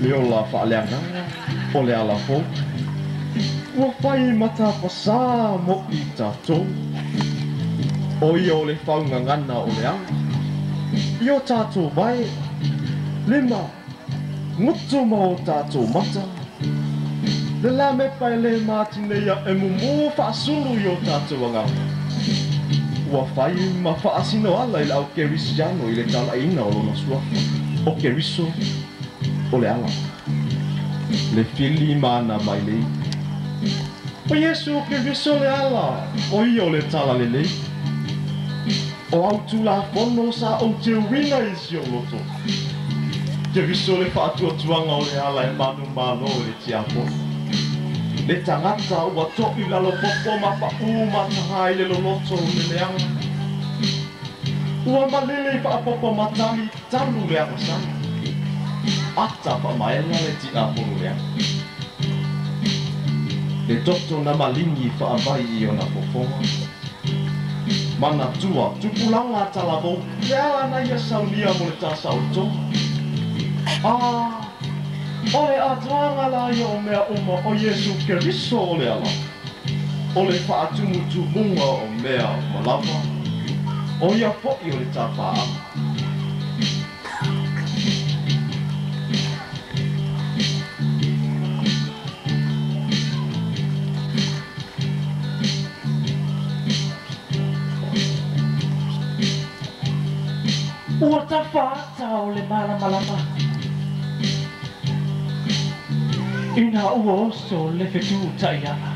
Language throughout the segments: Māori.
Leola fa'aleanga o le ala fo. Ua whai mata pasā mo I tātou. O ia o le whaungangana o le anga. I o tātou vai. Lima. Ngutu ma o tātou mata. Le la me pai le mātinea e mumu whaasulu I o tātou anga. Ua whai ma whaasino ala I le au kerisiano I le tala ina o lona suafa. O keriso. O le ala. Le fili mana mai lei. O Yesu ke viso le ala. O ia o le tala le lei. O autu la fono sa o te wina isi o loto. Ke viso le whaatua tuanga o le ala e manu malo o le tiapo. Le tangata ua to'i lalo popo ma pa umata le loto o le leanga. Ua malele pa popo matali talu le akasana. Ata pa maela le ti aponu lea. Le toto na malingi fa avai I ona pofonga. Mana tua, tupulanga talavo, le ala na ia saunia mo le tasa o tonga. Oe atuanga la ia o mea uma o Yesu Keriso o le ala. O le whaatumutu munga o mea malava. O ia po'i o le tāpaa. Ua tawhata o le malamalama. Ina ua oso le whetu taiana.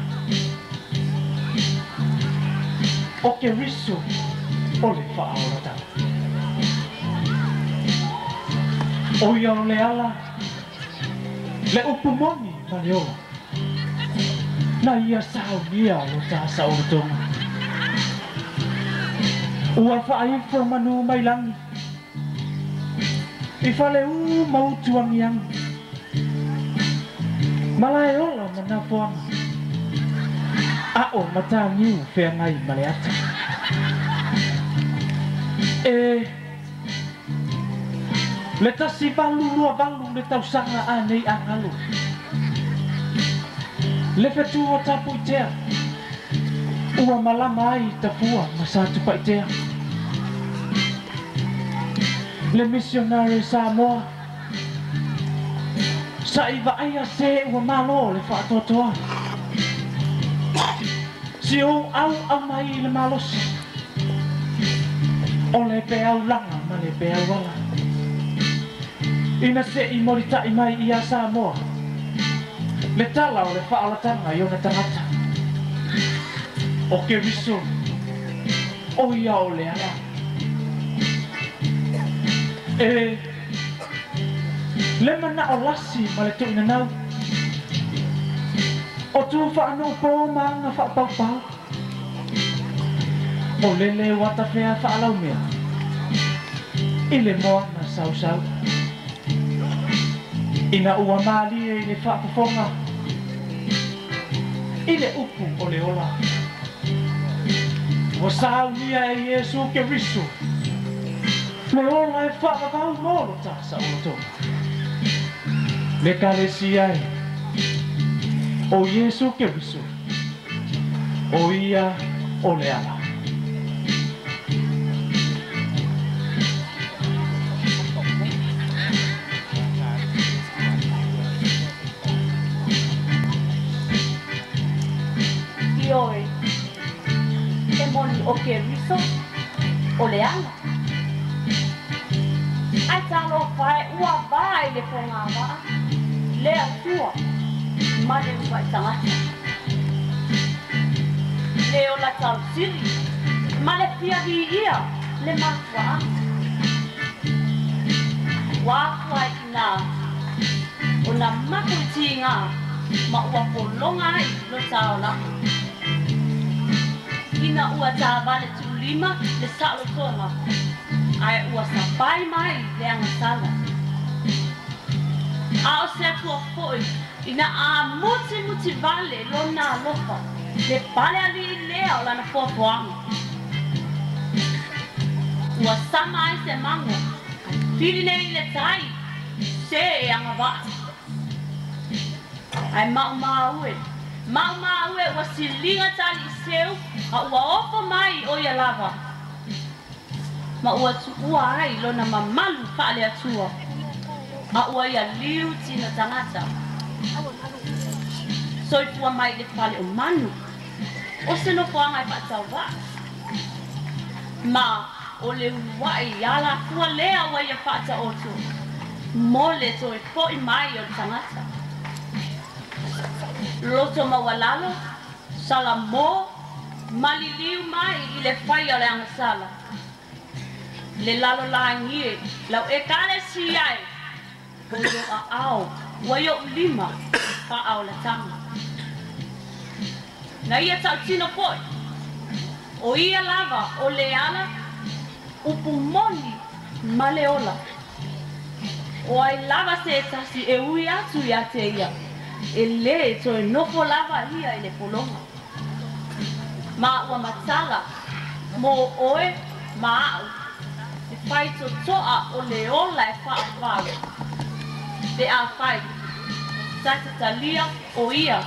O ke riso o le whaaorata. O ia o le ala. Le upumoni ma le ola. Na ia sao nia o ta sao tonga. Ua whaifo manu mai langi. I whale mautuangi ang. Malai ola mana whanga. Ao mata niu whea ngai maleata. Le tasi balu lua balu le tausaga anei agalu. Le whetu o tapu I tea. Ua malama ai tafua ma sa tupa I tea. Le missionary Samoa. Sa iwa aia se ua malo le whaatotoa. Si o au mai le malosi. O le pe au langa ma le pe au wala. Ina se I morita I mai ia Samoa. Le tala o le whaalatanga I ona tangata. O ke riso. O ia o le ala. Le mana o lasi ma le tuina nau. O tu whaano po maanga whaapau. O lele wata whea whaalau mea. I le moa na sau. Ina ua mali I le whaapafonga. I le upu o le ola. Wa sau nia e Yesu Keriso. Le ola e whaakakau moro ta sa oto. Le EKELESIA o Yesu Keriso. O ia o le ala. Oi, e moni o Keriso o le ala. Ai talo fai ua vai le pongava le atua ma le vai tangata. Le o la tausiri ma le piahi ia le matua. Waka ina o na makutinga ma ua polonga I lo taola. Ina ua tāwale tulima le salo tonga. Ai ua sapai mai le angasala. A o se atua foi, ina a muti vale lona alofa. Le pale ali lea o lana fuafuanga. Ua sama ai se mango. Fili nei le tai, se e anga wa. Ai mau e wa silinga tali seu a ua ofa mai o ia lava. Ma ua tua ai lona mamalu whaale atua. A ua ia liu tina tangata. Soifua mai le whaale o manu. O se no whaangai whaatau wa. Ma o le wai ala kua lea wa ia whaata otu. Mole to e po i mai o tangata. Loto mawalalo, sala mo, maliliu mai i le whai o le angasala. Le lalo langie, lau EKELESIA ai. Koyo a ao, waio lima, pa ao la tanga. Na ia tau tino poi, o ia lava o le ala, upu moni maleola. O ai lava se tasi e ui atu ia te ia. E le to e nofo lava ia i le polonga. Ma ua matala, mo oe, ma au. E whai to toa o le ola e whaafare. Te a whai, tata talia o ia.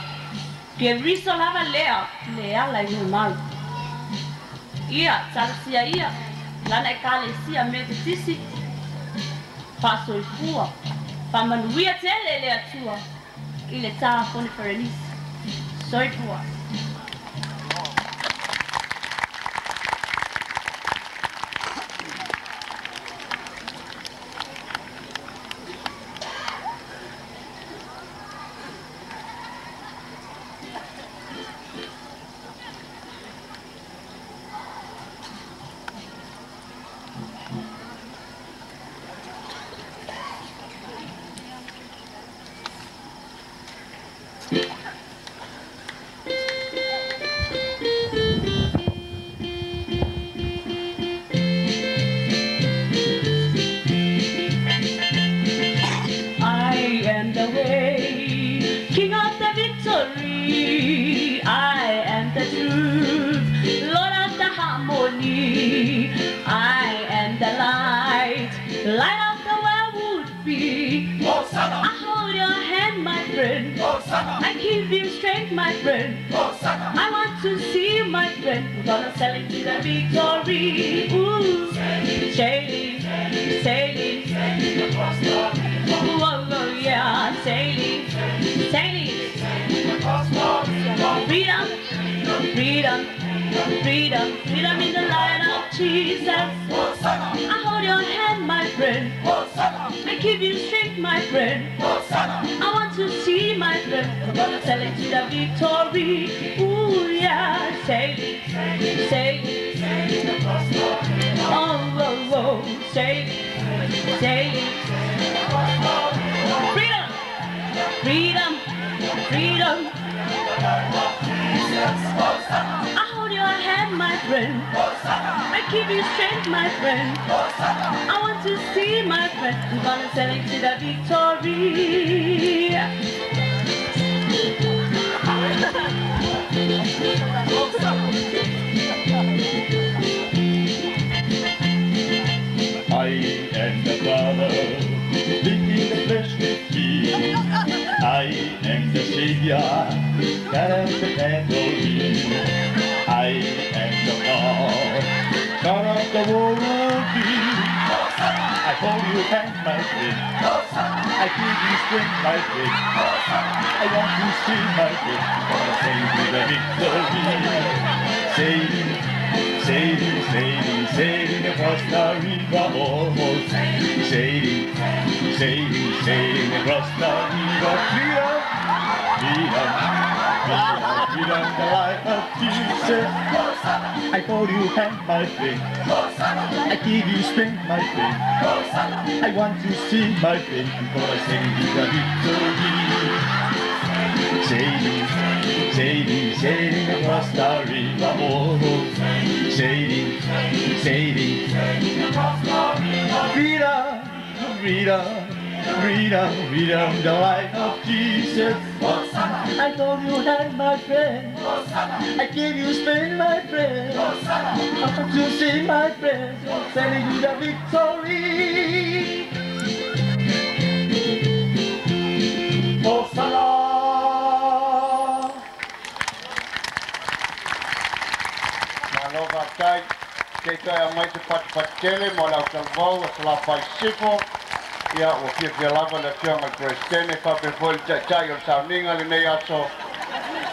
Ke riso lava lea, le ala i malu. Ia, tarasia ia, lana EKELESIA METOTISI. Pasoifua, pamanuia tele le atua. I le tā pone wharenisi. Soifua. Light up the world would be. Hosanna. I hold your hand, my friend. Hosanna. I give you strength, my friend. Hosanna. I want to see you, my friend. We're gonna sail into the victory. Ooh, sailing, sailing, Sailing across the river. oh, oh yeah, sailing, sailing. Sailing across the river. Freedom, freedom, freedom, freedom in the light of Jesus. Hosanna. I hold your hand, my friend. Hosanna. I give you strength, my friend. Hosanna. I want to see my friend. We're gonna sail into the victory. Ooh yeah, sailing, sailing, Sailing across the river. oh oh oh, sailing, sailing. Freedom, freedom, freedom. I hold your hand, my friend. I give you strength, my friend. I want to see my friend. We're gonna sail into the victory. I am the Father, living in the flesh with me. I am the Savior, that has the victory. I am the God, God of the world. I hold you hand, my friend. I give you strength, my friend. I want to see my friend. Gonna sing to the victory. Sailing, sailing, sailing, sailing across the river. Oh, sailing, sailing, sailing, sailing across the river. Freedom, freedom, freedom, freedom, the light of Jesus. I hold you hand, my friend. I give you strength, my friend. I want to see my friend. I'm gonna sing the victory. Sailing, sailing, sailing across the river. Oh, sailing, sailing, freedom, freedom, freedom, freedom, the light of Jesus. I told you that, my friend. I give you strength, my friend. I want to see my friend. Sailing to the victory. kei kai mai te patele mo la kalvau a la pai sifo ia o fia lava le fianga Kristene fa pe foi tai o sauninga le nei aso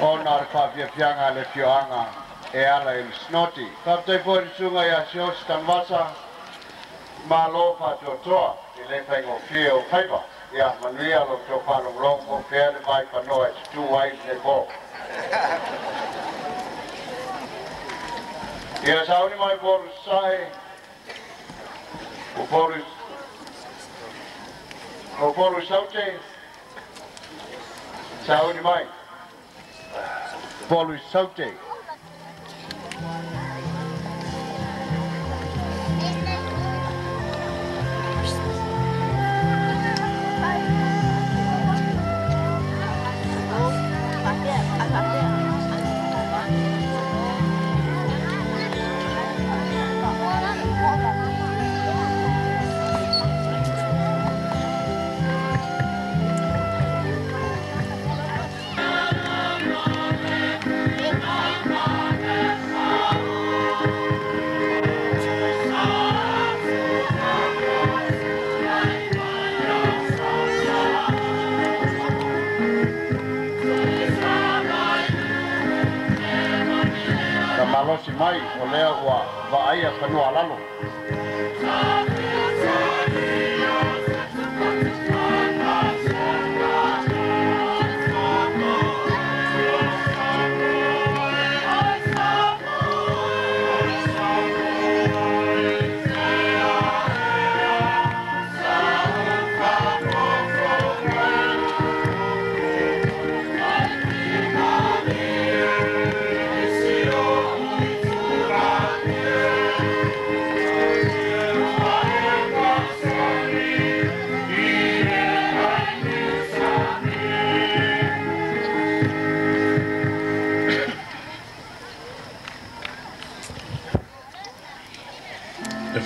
ona FAAFIAFIAGA le fioanga e ala il snoti fa te foi sunga ia sio stanvasa malo fa toa i le fai o fio paiva ia manuia lo to fa long o fair vai pa no it's too wide le bo ia sauni mai por sai o por saute sauni mai por saute malosi mai o lea ua vaaia panua lalo.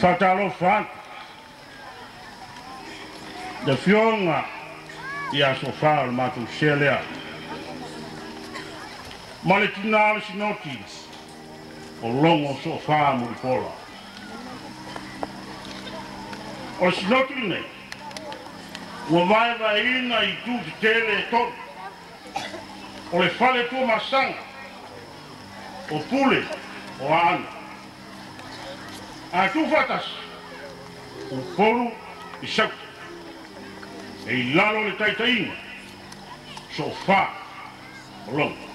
Fatalo Frank de fionga ia sofa matu shelia maletina sinoti o longo sofa mo pola o sinoti ne o vai ina I tu tele to o le fale tu masanga o pule o ana a tu fatas o foru I sau e lalo le taitainga sofa o longo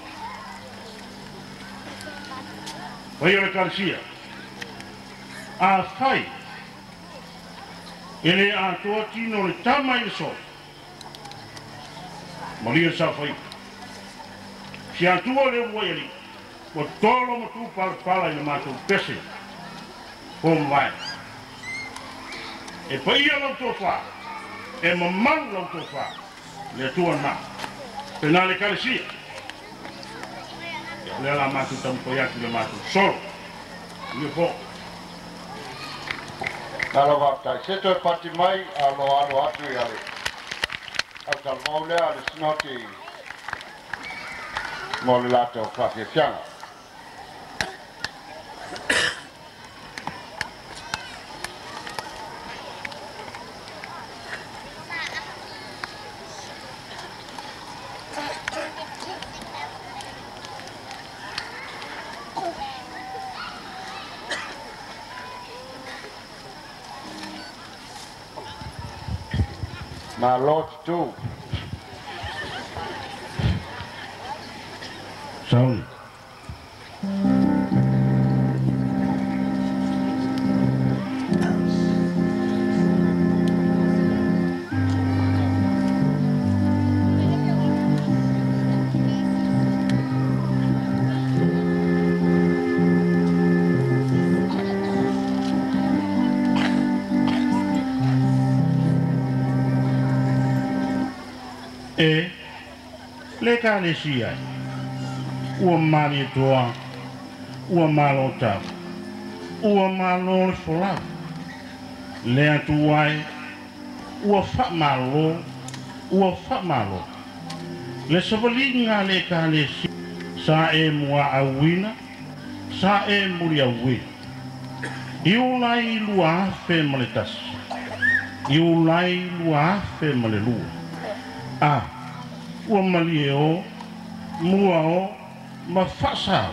vai o le EKELESIA a fai ele a toa tino le tama I le so maria sa fai si a tua le ueli o tolo mo tu pala I le mato pese Home vai. E pai ia lo fa. E mamau lo fa. Le tua na. Penale EKELESIA. Le la matu tampo ya le matu. Solo. Io fo. Talo vata. Seto e pati mai alo atu I ale. Au tal maule ale snoti. Mole lato FAAFIAFIAGA. My Lord too. Saul. E le EKELESIA ua mari toa ua malo tau ua malo fola le atu ai ua fa malo le sabalinga le EKELESIA sa e mua awina sa e muri awina Iulai lua fe maletas. Iulai lua fe malelua. Ua malio mua o mafasa.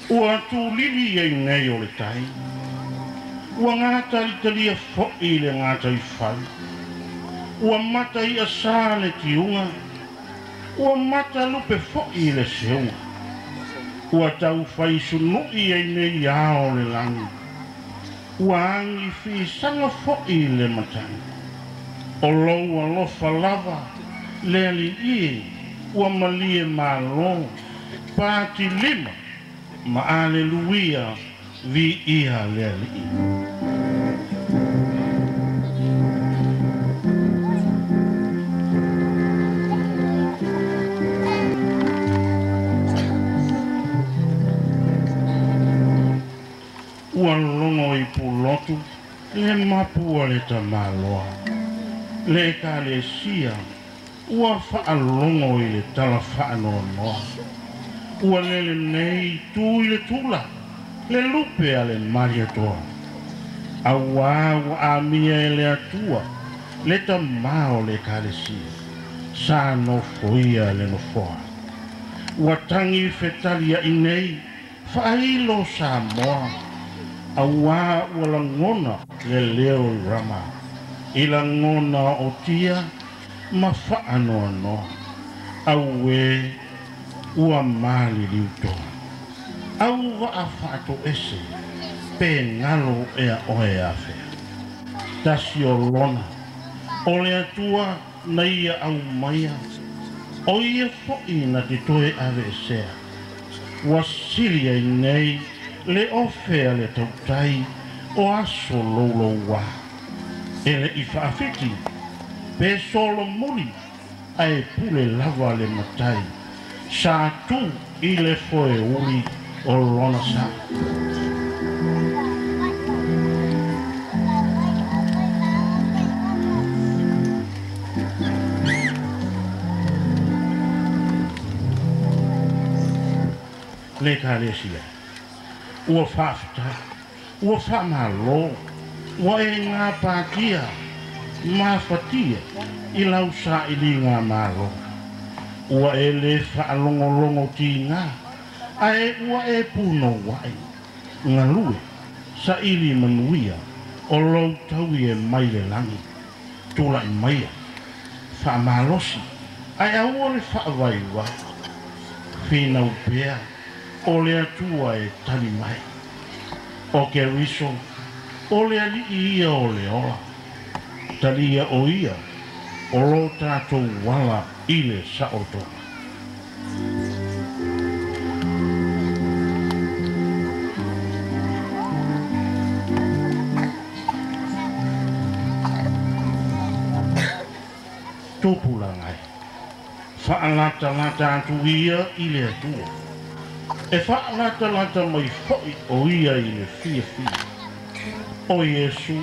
Ua tulili e nei o le tai. Ua ngata i talia fo'i le ngata i whai. Ua mata i asa le tiunga. Ua mata lupe fo'i le seunga. Ua tau whai sunui e nei ao le langi. Ua angi fi sanga fo'i le matani. O lou alofa lava le ali i. Ua malie malo. Pāti lima. Ma aleluia vi ia le ali. Ua longo i pulotu le mapua le tamaloa. Le EKELESIA ua whaalongo i le tala whaanonoa. Ua lele nei tui le tula, le lupe a le maria toa. Awa ua amia e le atua, le tamao le EKELESIA, sa no foia le no foa. Ua tangi fetalia i nei, whailo Samoa. Awa ua langona le leo i rama, i langona o tia, ma whaanoa noa. Awe ua mali liutoa. Au wa whaato ese, pe ngalo ea oe awhea. Tasi o lona, o le atua na ia au maia, o ia fo'i na te toe ave esea. Wa siria i nei, le ofea le tautai, o aso lolo wa. Ele i whaafiti, pe solo muli, ai pule lava le matai. Sa tu i le foe uli o lona sa. Le EKELESIA ua whaafita, ua whaamalo, ua e ngā pātia, mawhatia i lau sa i li ngā malo. Ua e le whaalongolongo ti ngā, ae ua e puno wai. Ngā lue, sa ili manuia, o lau taui e mai le langi. Tula i maia, whaamalosi, ae aua le whaawai wai. Whina upea, o le atua e tali mai. O ke riso, o le ali ia o le ola. Talia o ia, o lo tātou wala ILE sa o toa. Tōpula ngai, whaalata-lata atu ia ILE atua. E whaalata-lata mai fo'i o ia ILE fia-fia. O Iesu,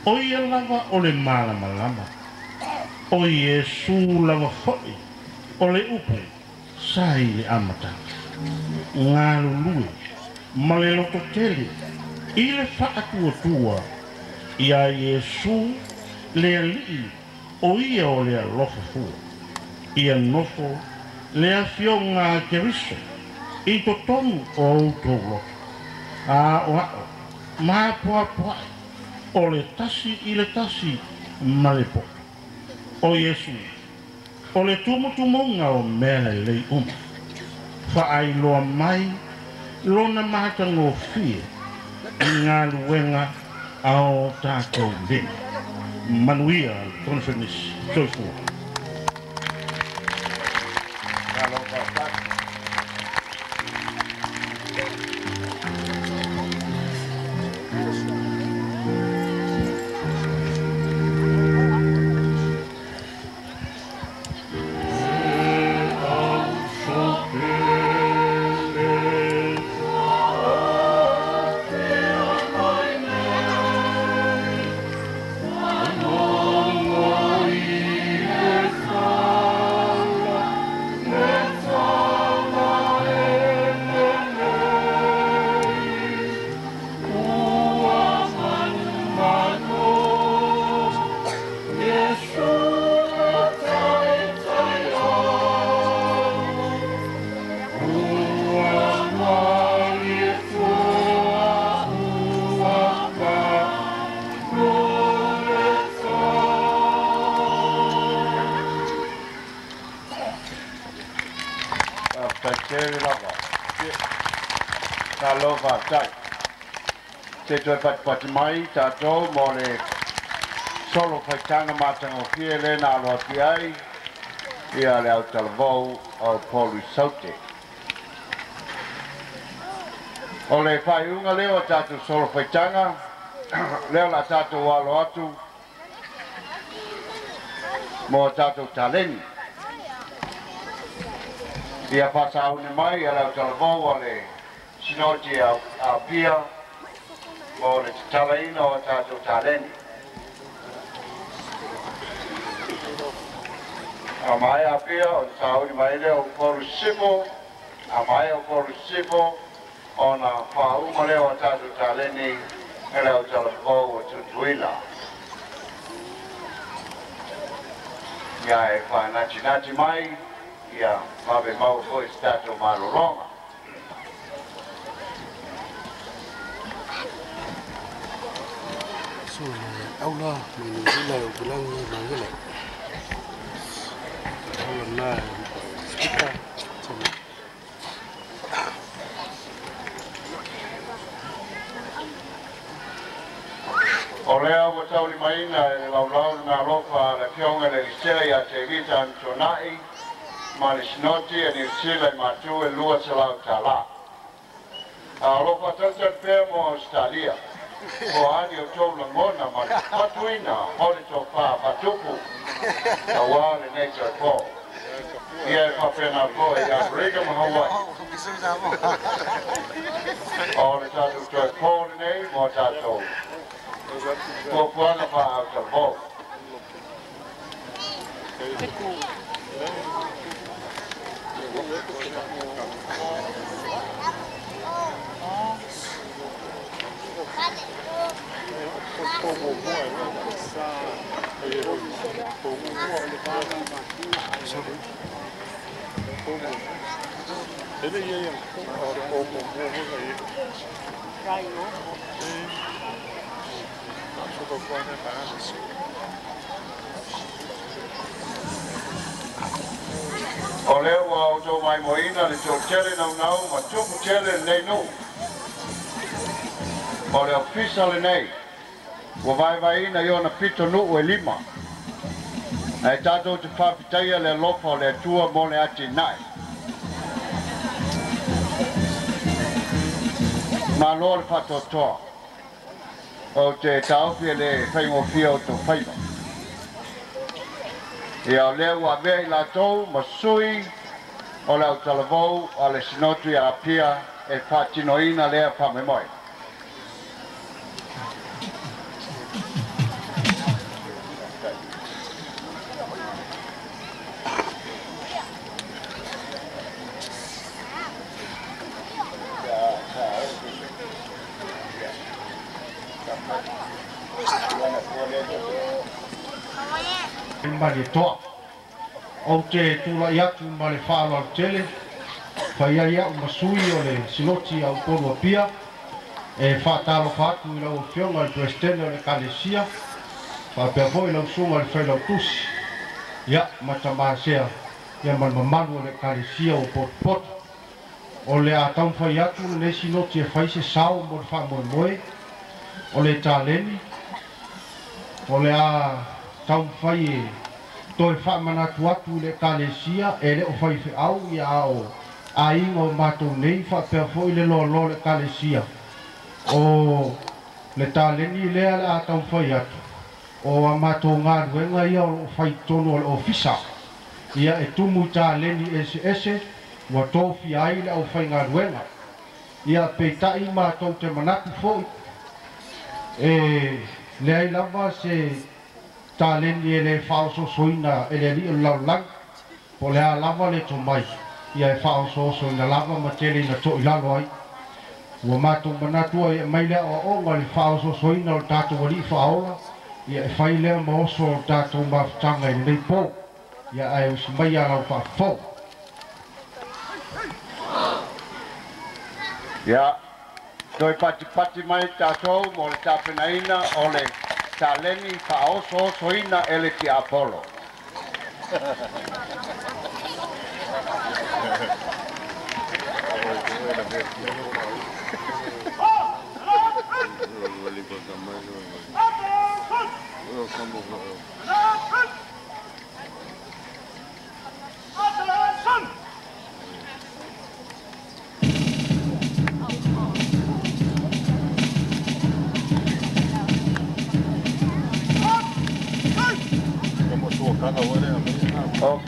o ia lava o le malama-lama. O Iesu lava fo'i, o le upu, sa i le amata. Ngā lulue, ma le loto tele, i le whaatua-tua, ia Iesu le alii, o ia o le alofa fua. Ia nofo, le afio ngā keriso, i to tomu o auto loto. A o ao, mā poa-poai, o le tasi i le tasi, ma le po. O Iesu, o le tumutumonga o mea lei uma. Whaailoa mai, lona mata ngō fie, i ngā luenga ao tātou lima. Manuia, conference, soifua. Pachele lava. Talo vai. Te toi pati mai tatou mo le solo faitanga matanga o fie le na aloa ki ai ia le au talavou o polu saute. O le whaiunga leo tatou solo faitanga leo la tatou walo atu mo tatou taleni. Ia pasauni mai ia le au talavou o le sinoti a pia o le talaina o tatou taleni. A mai a pia o te tauri mai leo o koru sipo, a mai o koru sipo o na whauma leo o tatou taleni e leo talavou o tutuila. Ia e whanati mai, ia mabe mau koe stato maroronga. Aula menunjula ulang manggil. Aula na kita sama. O lea o tauri mai na laulau na lofa la fionga le lisea ia te vita antonai ma le sinoti e ni sila i matu e lua salau tala. A lofa tanta pēr mo Australia. O ani o tau langona ma le patuina hori tō pā patupu na wale nature po. Ia e whapena po e a Brigham Hawaii. O le tātou tō e pōri nei mo tātou. Ko puanga pa au ta po. O leo wa o tō mai moina le tō tele nau ma tupu tele nei no. O leo pisa le nei. Wa vai ina i ona pito nuu e lima. E tātou te whawhitaia le lofa o le tua mo le ati nai. Ma loa le whatotoa. O te tauwhia le whaingofia o tō whaiva. Ia o leo a mea i la tau, masui, o leo talavou, a le sinotu a pia, e whatinoina lea whamemoi. Mari toa. O te tula iatu mare whaala o tele. Whaia ia o masui o le sinoti au porua pia. E whaatalo whaatu i lau o whionga le presidente o le EKELESIA. Whapea po i lau sunga le whailau tusi. Ia matamāsea. Ia malmamanu o le EKELESIA o pot. O le a tau whai atu le sinoti e whaise sao mo le wha moe. O le tāleni. O le a tau whai e toi whamanatu atu le EKELESIA e le o whai au ia o a ingo mātou nei whapea fo i le lo le EKELESIA o le tāleni lea le a tau whai atu o a mātou ngā ruenga ia o whai tono le ofisa ia e tumu tāleni ese wa tōwhi ai le au whai ngā ruenga ia peitai mātou te manatu fo e le ai lava se tāleni e le whaoso soina e le li o laulang po le a lava le to mai ia e whaoso soina lava ma tele na to i lalo ai ua mātou manatua e mai lea o onga le whaoso soina o tātou wali whaola ia e whai lea ma oso o tātou mawhtanga i nei pō ia ai usi mai a lau whafo Ia, toi pati mai tātou mo le tāpenaina o le tāleni whaoso soina ele ki Apollo.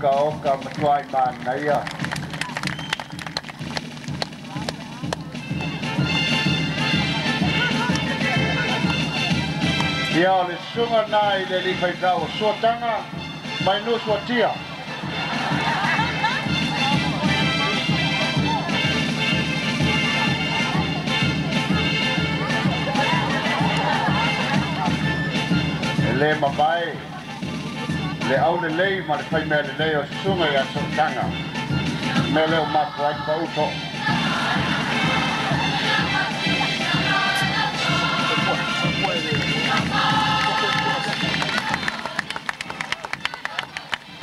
Oka matuai mana ia. Ia o le sunga nai le li faitau o suatanga mai no suatia. Le mabai le au le lei ma le fai me le lei o sunga ia suatanga. Me le o mapuai pa uto.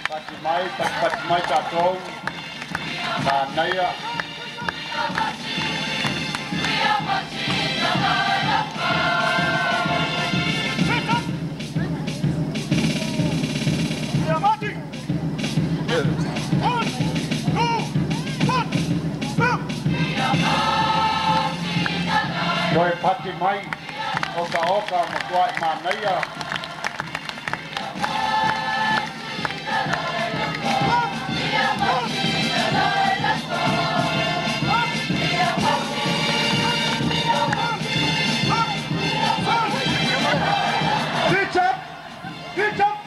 Pati mai tātou, nā neia. Koe pati mai, oka ma kuai nā neia. Pitch up.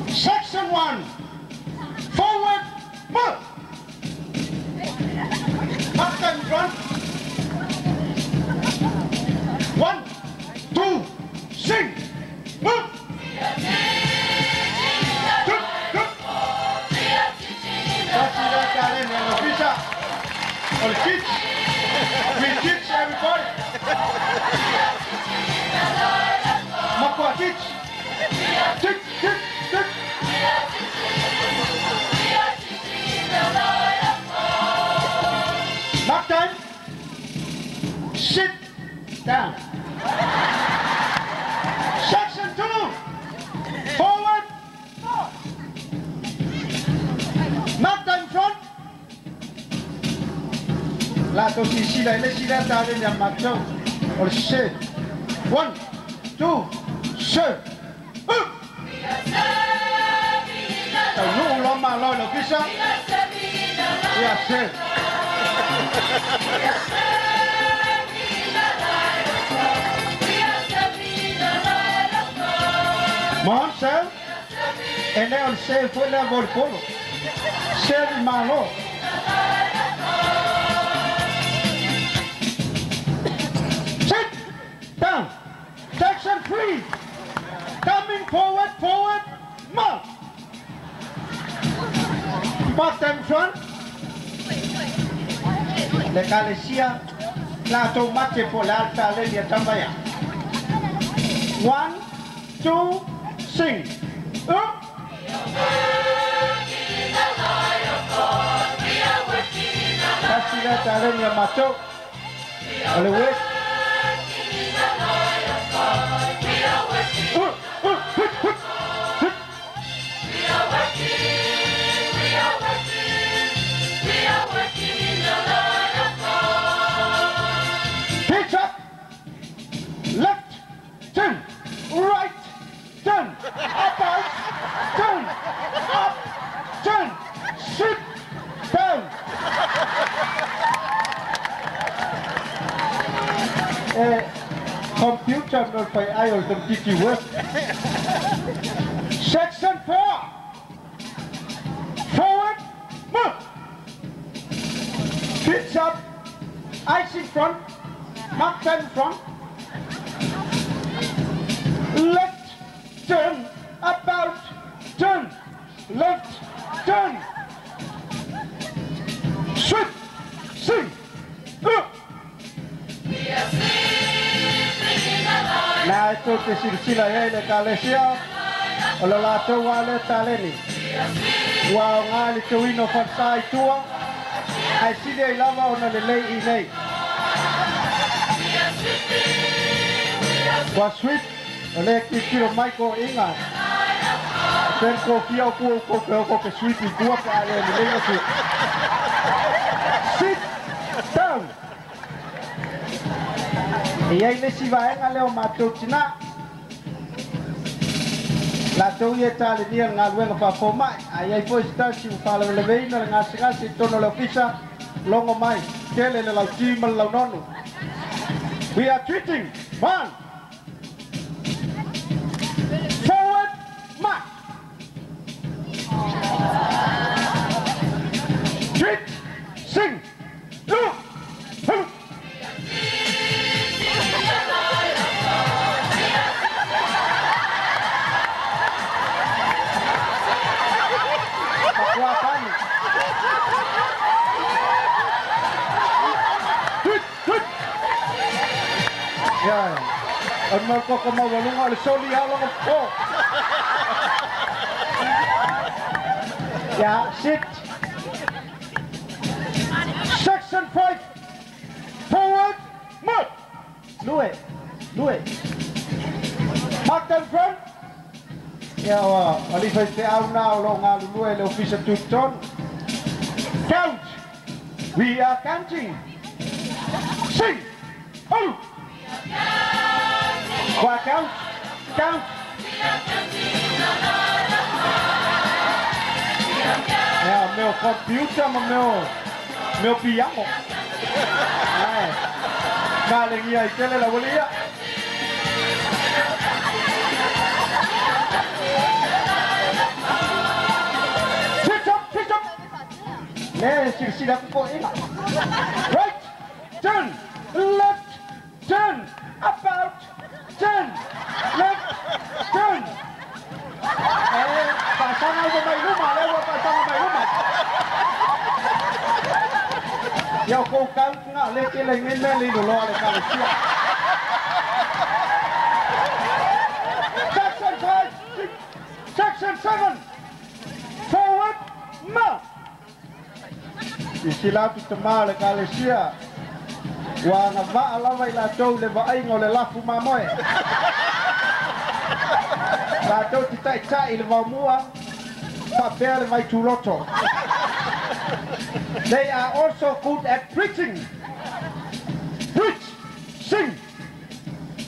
Section 1. Forward, move. Up and front. 1, 2, sing. Move. Everybody. Makwa teach. Tick. Knock time. Sit down. Section 2. Forward. Knock time front. La tosisi la elesida tare ni amacho. Or sit. 1, 2, sit. No loma lo kisa. Ya sit. Mon sel. And then say fue la volpolo. Ser malo. Sit down. Section 3. Coming forward, march. Back and front. Le EKELESIA la tomate por la alta línea tambaya. 1, 2, sing. Casi la alta línea macho. Ole wait. Pitch up, left, turn, right, turn, about, turn, up, turn, sit down. Computer not by IOL the work. Section 4. Forward, move. Pitch up, eyes in front, mark in front. Left, turn, about, turn, left, turn. Switch, sing, look. Na ito te silsila ya ile EKELESIA o la lato wale taleni wa ngali tuino fatai tua ai sili ai lava ona lelei I nei wa sweet ole kikiro mai ko inga ten ko fia ko ke sweet I kua pa ale lelei na sweet sit down Iai le si vaenga leo mātou tina La tau ia tale nia ngā luenga whafo mai Ai ai po si upala le veina le ngasi tono le ofisa Longo mai, kele le lau tima le lau nonu We are treating one Forward march Treat, sing, look, hoop Ya, ang kok mau walunga le soli halong ko. Ya, sit. Section 5. Forward, march. Lue. Mark in front. Ya, ali fai te au na lo nga lue le officer Tuton. Count. We are counting. Sing. Oh. Qua count. É, meu computer, meu piano. Ai. Galinha aí, que la bolia. Sit up. Né, se dá com ele. Right. Turn. Left. Turn. About. Turn. Left. Turn. Pasang algo may luma, lewa pasang may luma. Yaw ko count nga, leke lang nila linulo ang EKELESIA. Section 5, Section 7, forward, march. Isilapit tama ang EKELESIA. Wa nga maalaway la daw le vaay ngole lafu mamoy. La daw tita il va mua pa bere vai tuloto. They are also good at preaching. Preach, sing.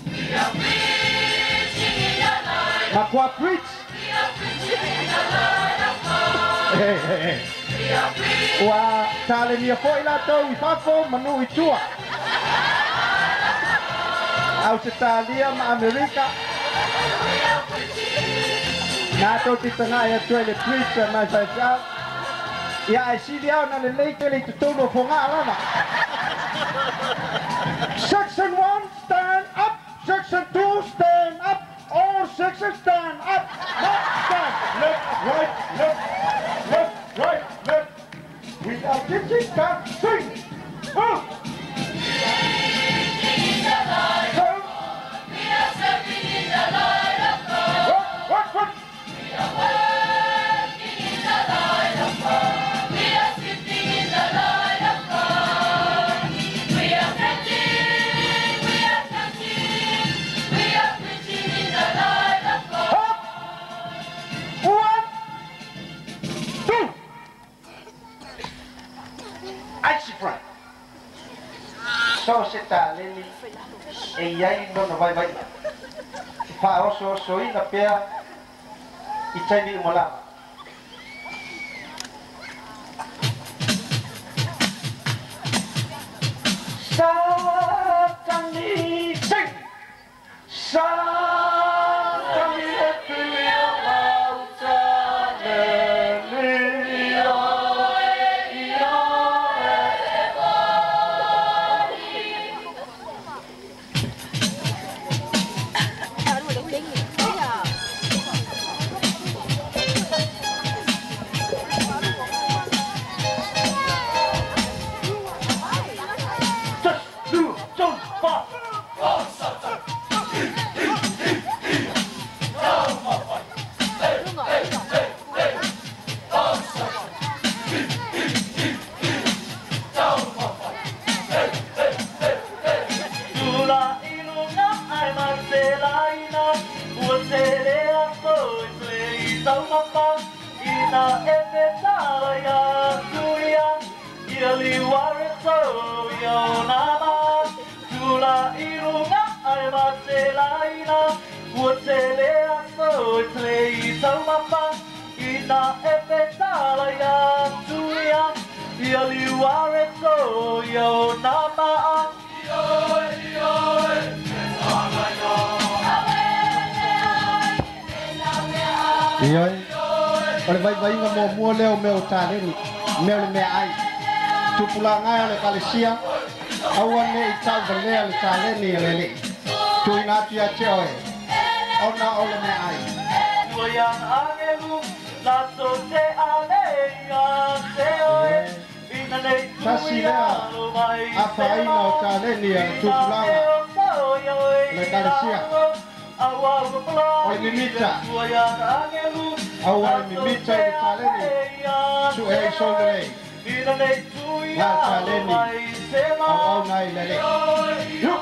We are preaching in the light. Makwa preach. We are preaching in the light of God. Hey. We are preaching. Wa tale ni foi la daw I fafo manu I tua. Australia ma Amerika. Nato titanga ya tuele preacher na sa ya ai sidia na le lei tutono fonga lama. Section 1 stand up, section 2 stand up, all sections stand up. Not stand left. We are teaching that sing. Oh. So seta leli e iai no vai fa oso ina pea I tani mola Satani sing Satani epilia lauta ina efe talaya tuya ili wareso yo nama tula irunga ai maselaina utele aso tle tamapa ina efe talaya tuya ili wareso yo nama Ioi. Ole vai nga mo leo meu tale ni. Meu le me ai. Tupula ngai le kalesia. Awan ne itau vale le tale ni le. Tuina tia cheoe. Ona ole me ai. Yang angelu la sote aleya seoe inane Tasila. Apa ina o tale ni tupula le kalesia. Ole mimita. Awal mimita le tale ni. Su e solre. La tale ni. Awal nai le. Yup.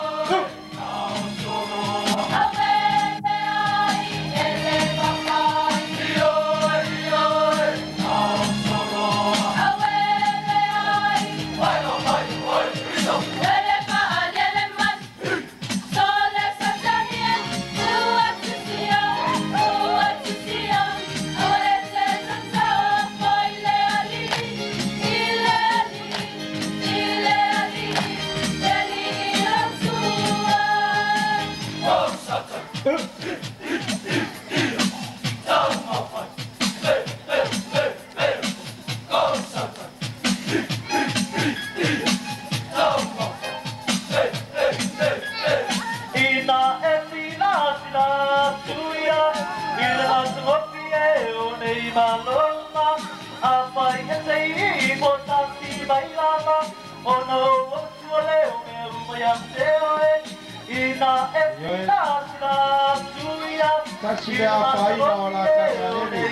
Tasila apa ina o la tale ni.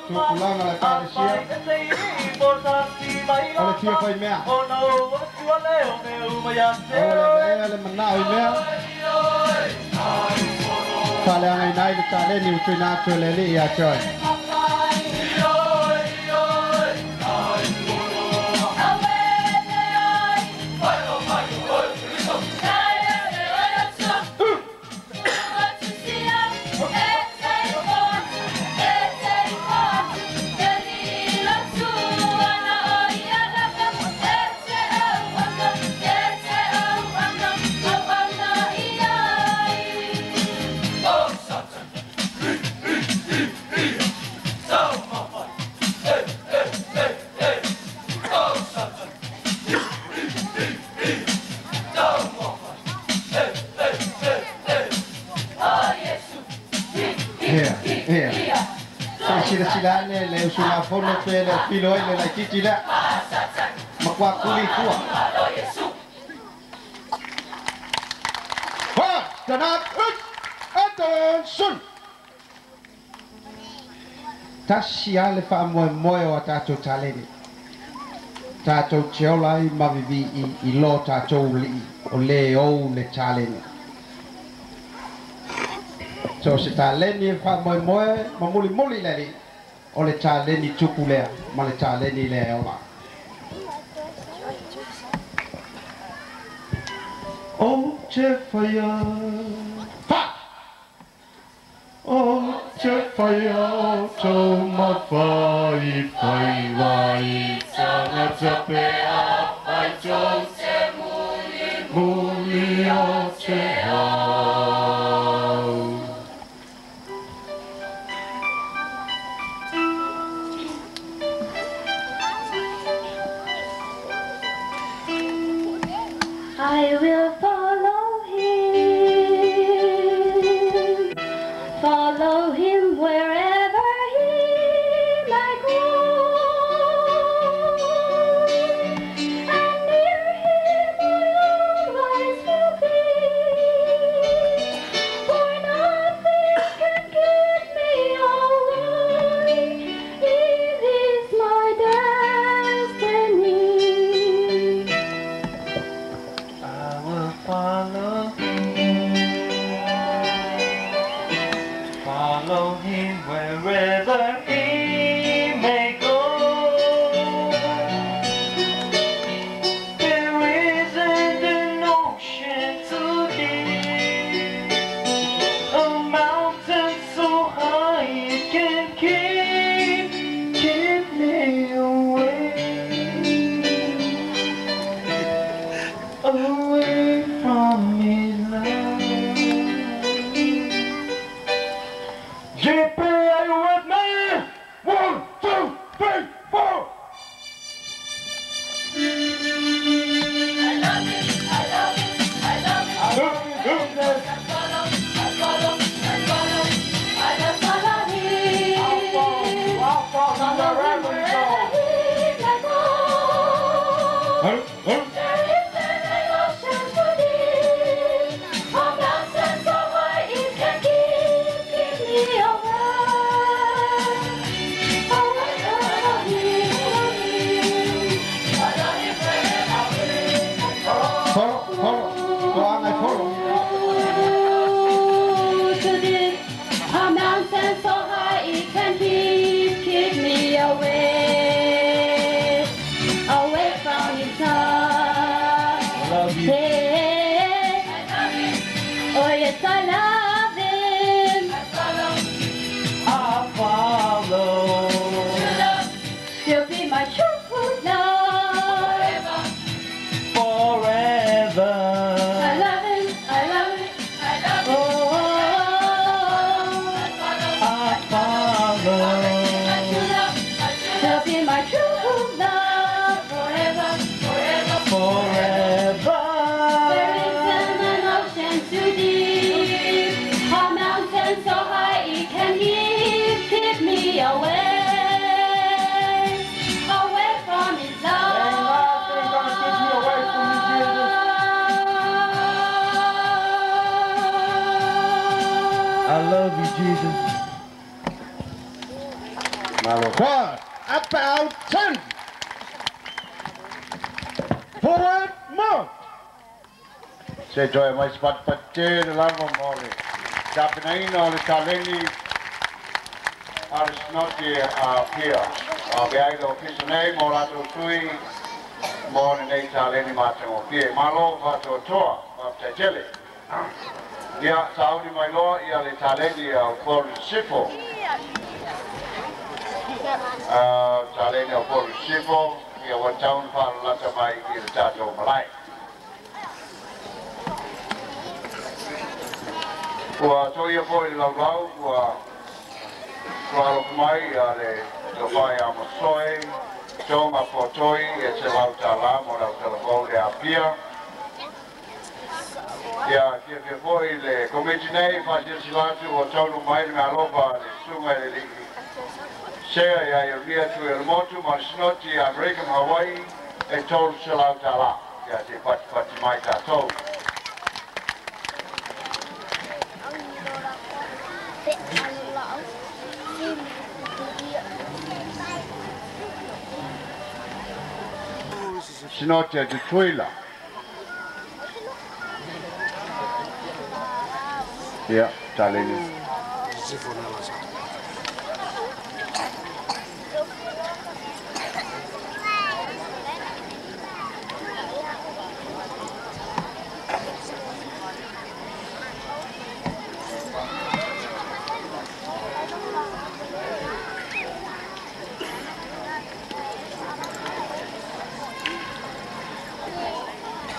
Tupula la kalesia. Ole tia fai mea. Ole le manau mea. Tale angai nai le tale ni utuina atu le li ia choi. Sila le usula fono pe le filo le la kitila makwa kuli kuwa ha kanat attention tasia le fa mo o tato taleni tato cheola I mavivi I lo tato li o le o le taleni so se taleni fa mo mamuli le o le taleni tupu lea ma le taleni lea ola o che faya fa o che faya to ma fai vai sana chape a fai cho se muli o che ha I will follow him wherever he might go, and near him I always will be, for nothing can keep me away, it is my destiny. can keep me away from his heart. Love you. Hey, oh yes, I love him. I follow. He'll be my true love. Forever. I love him, I love him, I love him. I follow. He'll be my true love forever, forever, Forever. Where is an ocean too deep, a mountain so high it can keep me away from his love. Ain't nothing gonna keep me away from you, Jesus. I love you, Jesus. What about 10? Forward march. Se joe mai spat patte lava mole. Tapinaina ole taleni arisnoti a pia. A beaido kisune morato tui mone nei taleni matango pie. Malo fato toa te jele. Ia saudi mai loa ia le taleni a por sifo. Taleni a por sifo ia wa town fa lata mai i le tato malai. Kua toia po i lau kua alo mai a le tawhai a masoi, tonga po toi e te lau tala mo lau telefon le a pia. Ia kia po i le komiti nei whatia silatu o taunu mai le alofa le sunga le liki. Sea ia i ria tu e motu ma sinoti a American Hawaii e tolu se lau tala. Ia te pati mai tātou. Sinotia de Tuila. Yeah, Taleni.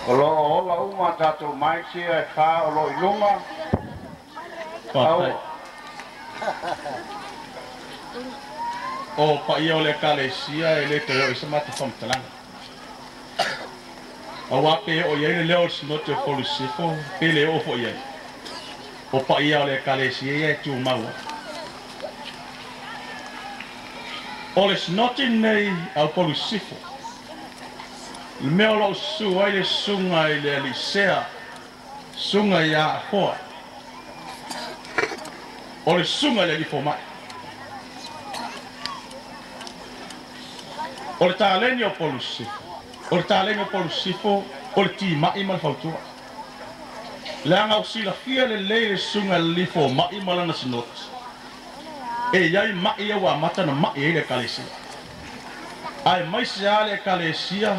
Olo ola uma tatou mai sia e wha olo i lunga. Papai. O pa ia o le EKELESIA e le te o isa mata whamtalanga. A wape o iei le leo sinote o polisifo, pe le o fo iei. O pa ia o le EKELESIA e tu maua. O le sinote nei au polisifo. Le mea lo su ai le sunga i le alisea, sunga i a hoa. O le sunga le li fo mai. O le tāleni o polusifo. O le tāleni o polusifo, o le ti mai ma le fautua. Le anga o sila fia le le sunga le li fo mai ma lana sinoti. E iai mai e wa mata na mai e le EKELESIA. Ai mai se ale EKELESIA,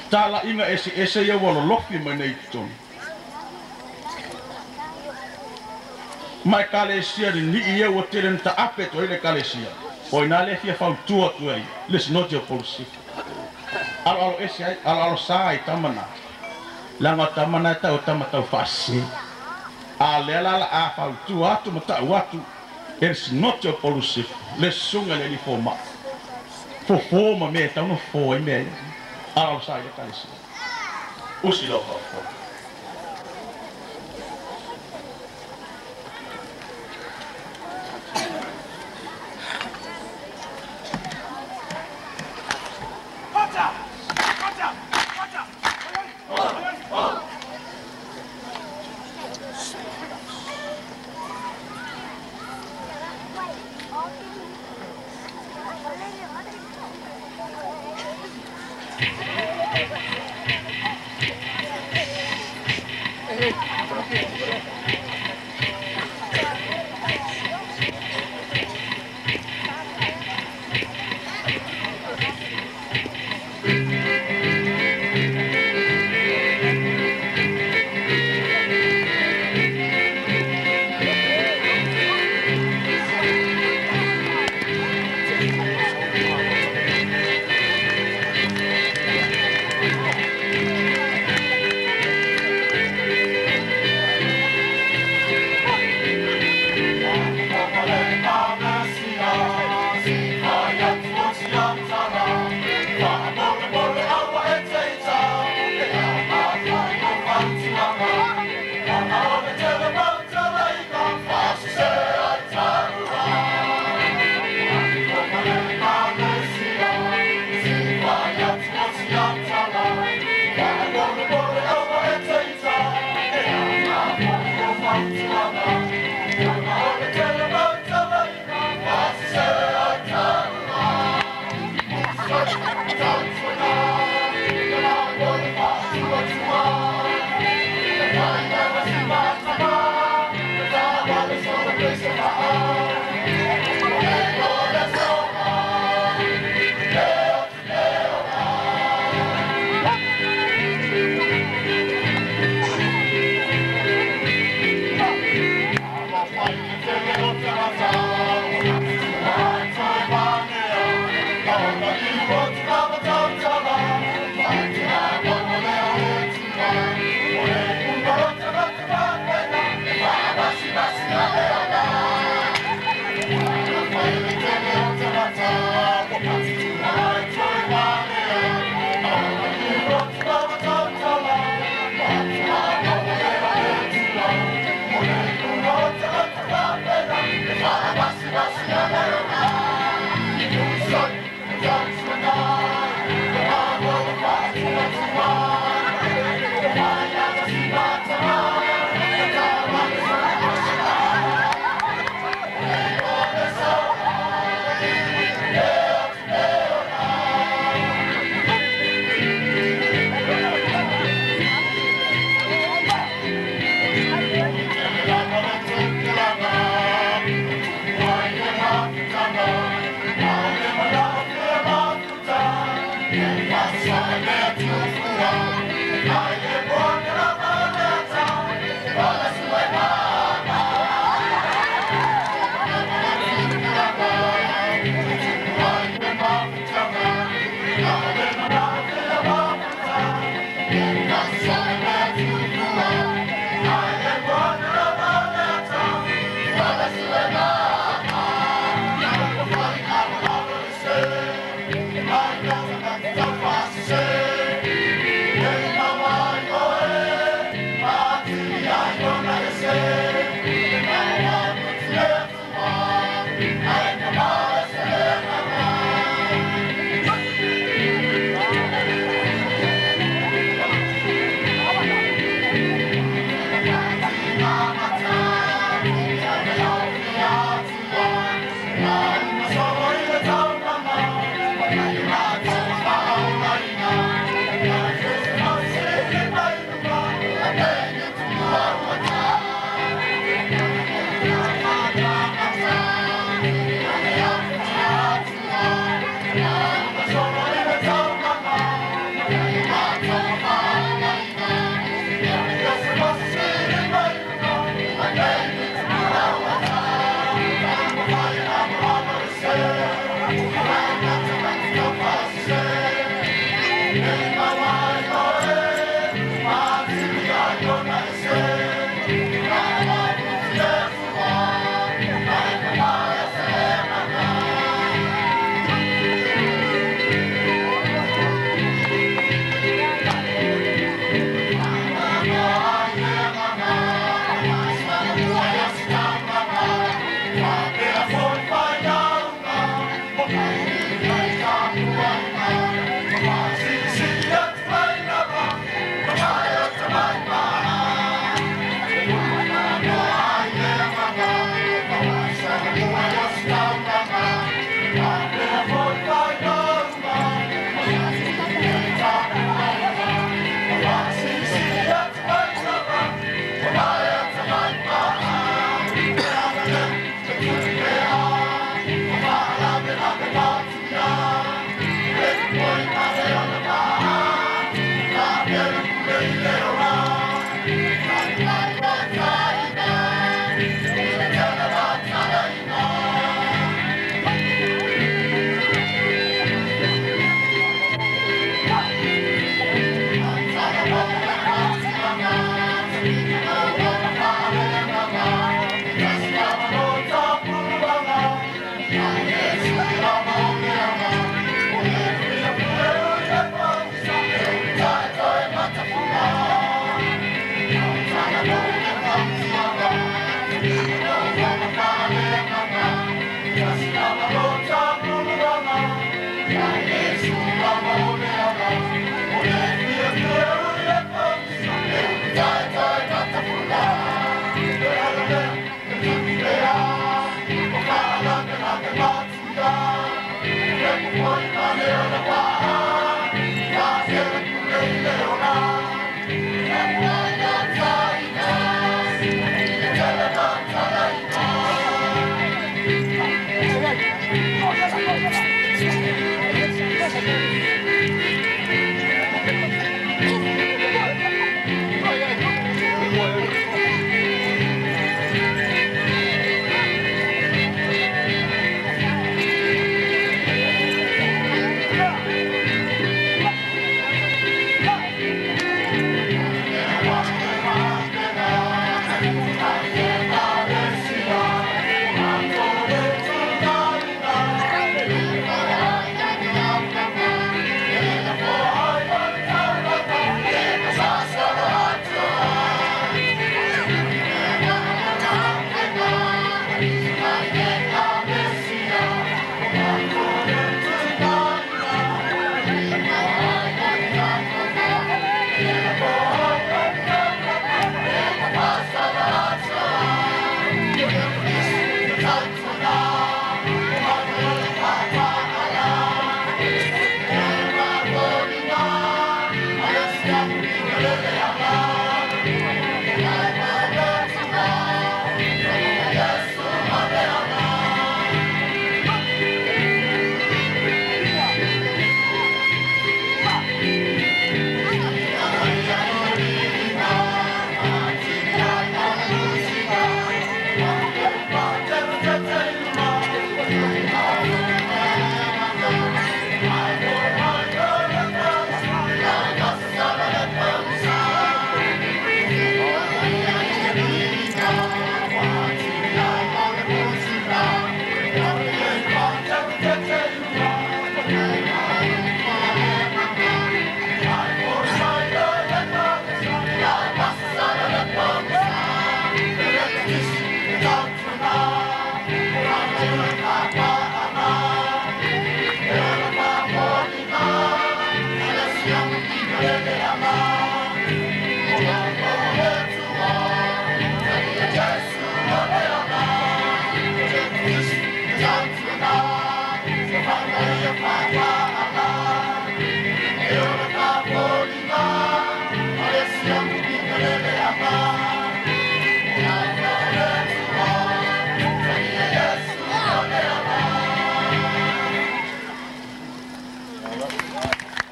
tala inga ese ia walo lofi mai nei tonu. Ma EKELESIA ni ia o teren ta ape to ile EKELESIA. O ina le fia fautua tu ai, le sinoti o polusifo. Alo ese ai, alo sa ai tamana. Langa tamana ta o tamata o fasi. A le ala a fautua atu mata watu. E sinoti o polusifo, le sunga le li fo ma. Fo ma me ta no fo i me. Alo sa ile EKELESIA. Usi lo fo.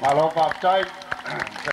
Aloha, time.